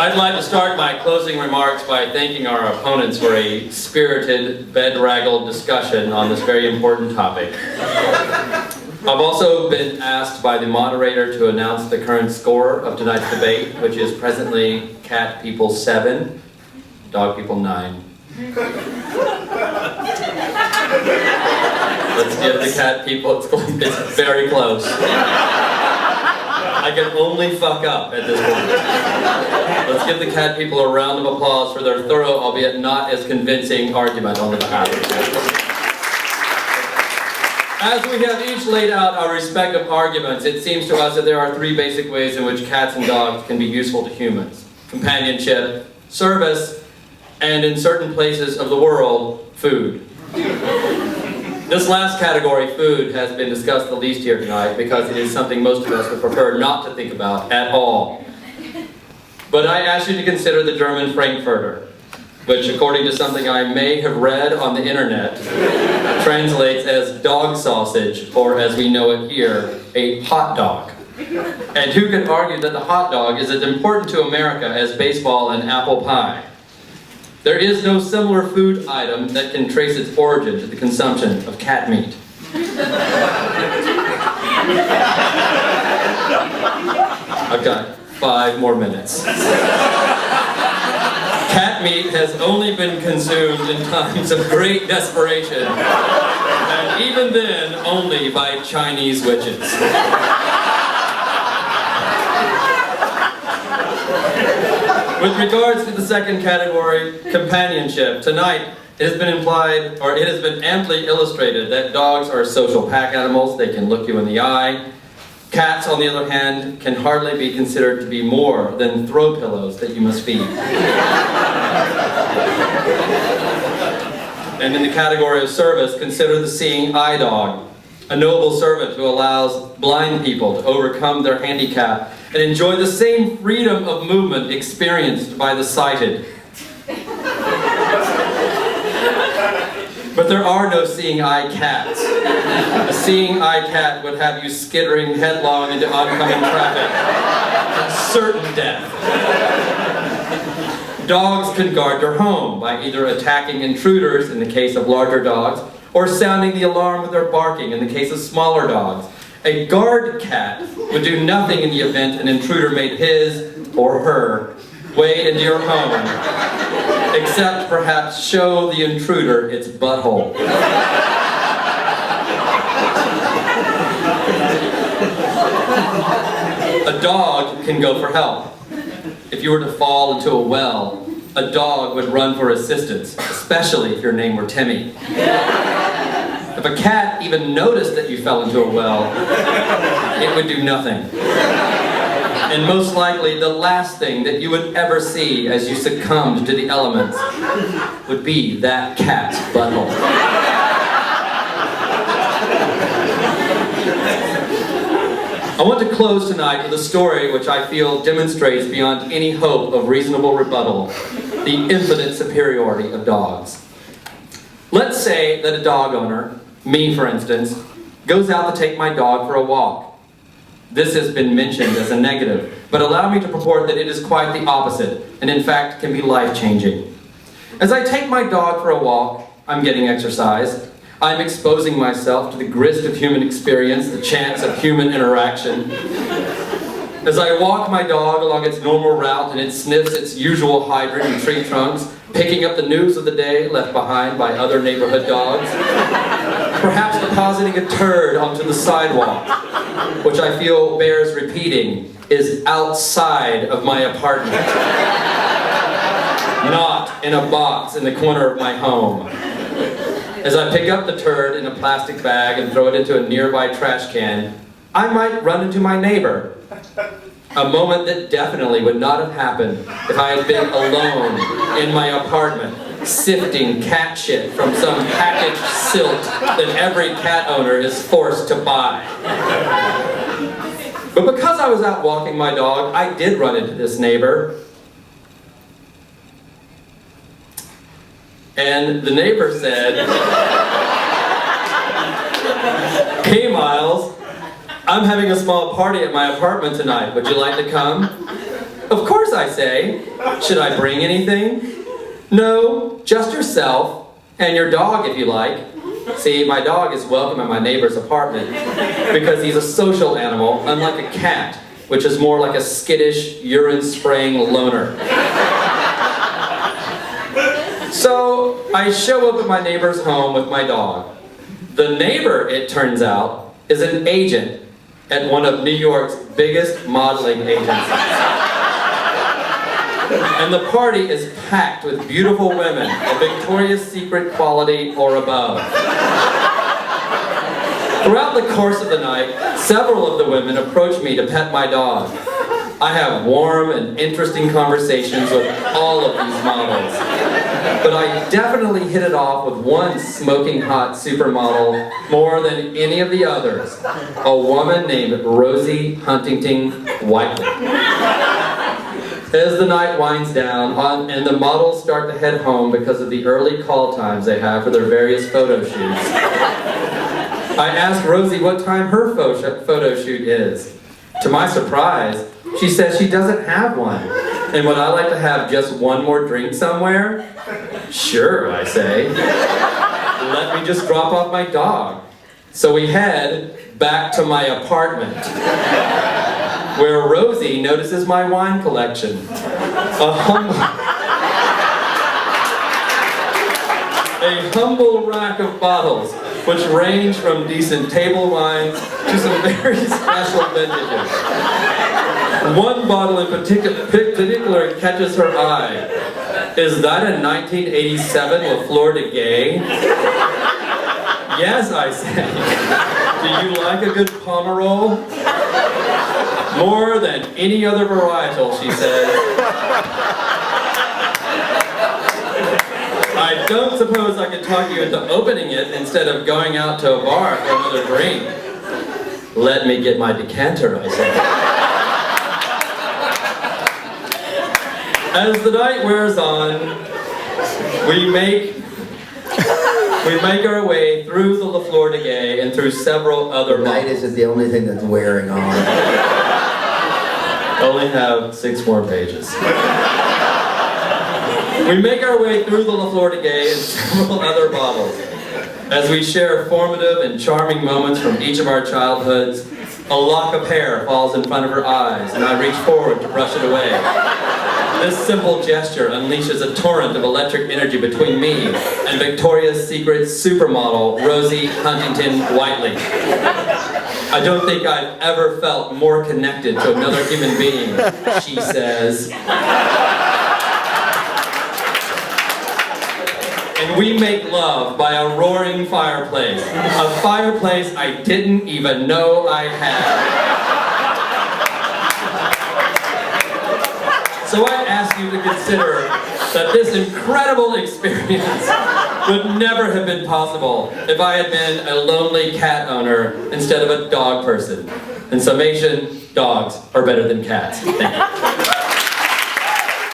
I'd like to start my closing remarks by thanking our opponents for a spirited, bedraggled discussion on this very important topic. I've also been asked by the moderator to announce the current score of tonight's debate, which is presently cat people 7, dog people 9. Let's give the cat people, it's very close. I can only fuck up at this point. Let's give the cat people a round of applause for their thorough, albeit not as convincing, argument on the behalf of the cat. As we have each laid out our respective arguments, it seems to us that there are 3 basic ways in which cats and dogs can be useful to humans: companionship, service, and in certain places of the world, food. This last category, food, has been discussed the least here tonight because it is something most of us would prefer not to think about at all. But I ask you to consider the German Frankfurter, which, according to something I may have read on the internet, translates as dog sausage, or as we know it here, a hot dog. And who can argue that the hot dog is as important to America as baseball and apple pie? There is no similar food item that can trace its origin to the consumption of cat meat. I've got 5 more minutes. Cat meat has only been consumed in times of great desperation, and even then, only by Chinese witches. With regards to the second category, companionship, tonight it has been implied, or it has been amply illustrated, that dogs are social pack animals. They can look you in the eye. Cats, on the other hand, can hardly be considered to be more than throw pillows that you must feed. And in the category of service, consider the seeing eye dog, a noble servant who allows blind people to overcome their handicap and enjoy the same freedom of movement experienced by the sighted. But there are no seeing eye cats. A seeing eye cat would have you skittering headlong into oncoming traffic, certain death. Dogs can guard their home by either attacking intruders in the case of larger dogs, or sounding the alarm with their barking in the case of smaller dogs. A guard cat would do nothing in the event an intruder made his or her way into your home, except perhaps show the intruder its butthole. A dog can go for help. If you were to fall into a well, a dog would run for assistance, especially if your name were Timmy. If a cat even noticed that you fell into a well, it would do nothing. And most likely, the last thing that you would ever see as you succumbed to the elements would be that cat's butthole. I want to close tonight with a story which I feel demonstrates beyond any hope of reasonable rebuttal the infinite superiority of dogs. Let's say that a dog owner, me for instance, goes out to take my dog for a walk. This has been mentioned as a negative, but allow me to purport that it is quite the opposite, and in fact can be life-changing. As I take my dog for a walk, I'm getting exercise. I'm exposing myself to the grist of human experience, the chance of human interaction. As I walk my dog along its normal route and it sniffs its usual hydrant and tree trunks, picking up the news of the day left behind by other neighborhood dogs, perhaps depositing a turd onto the sidewalk, which I feel bears repeating is outside of my apartment, not in a box in the corner of my home. As I pick up the turd in a plastic bag and throw it into a nearby trash can, I might run into my neighbor. A moment that definitely would not have happened if I had been alone in my apartment, sifting cat shit from some packaged silt that every cat owner is forced to buy. But because I was out walking my dog, I did run into this neighbor. And the neighbor said, "Hey Miles, I'm having a small party at my apartment tonight. Would you like to come?" "Of course course, I say. Should I bring anything? No, just yourself and your dog if you like. See, my dog is welcome at my neighbor's apartment because he's a social animal, unlike a cat, which is more like a skittish, urine-spraying loner. So, I show up at my neighbor's home with my dog. The neighbor, it turns out, is an agent at one of New York's biggest modeling agencies. And the party is packed with beautiful women of Victoria's Secret quality or above. Throughout the course of the night, several of the women approach me to pet my dog. I have warm and interesting conversations with all of these models. But I definitely hit it off with one smoking hot supermodel more than any of the others. A woman named Rosie Huntington Whiteley. As the night winds down and the models start to head home because of the early call times they have for their various photo shoots, I ask Rosie what time her photo shoot is. To my surprise, she says she doesn't have one. And would I like to have just one more drink somewhere? Sure, I say. Let me just drop off my dog. So we head back to my apartment, where Rosie notices my wine collection. A humble rack of bottles, which range from decent table wines to some very special vintages. One bottle in particular catches her eye. Is that a 1987 LaFleur de Gay? Yes, I say. Do you like a good Pomerol? More than any other varietal, she says. I don't suppose I could talk you into opening it instead of going out to a bar for another drink. Let me get my decanter, I say. As the night wears on, we make our way through the LaFleur de Gay and through several other The night isn't the only thing that's wearing on. Only have 6 more pages. We make our way through the LaFleur de Gay and several other bottles. As we share formative and charming moments from each of our childhoods, a lock of hair falls in front of her eyes, and I reach forward to brush it away. This simple gesture unleashes a torrent of electric energy between me and Victoria's Secret supermodel, Rosie Huntington Whiteley. I don't think I've ever felt more connected to another human being, she says. And we make love by a roaring fireplace. A fireplace I didn't even know I had. So I ask you to consider that this incredible experience would never have been possible if I had been a lonely cat owner instead of a dog person. In summation, dogs are better than cats. Thank you.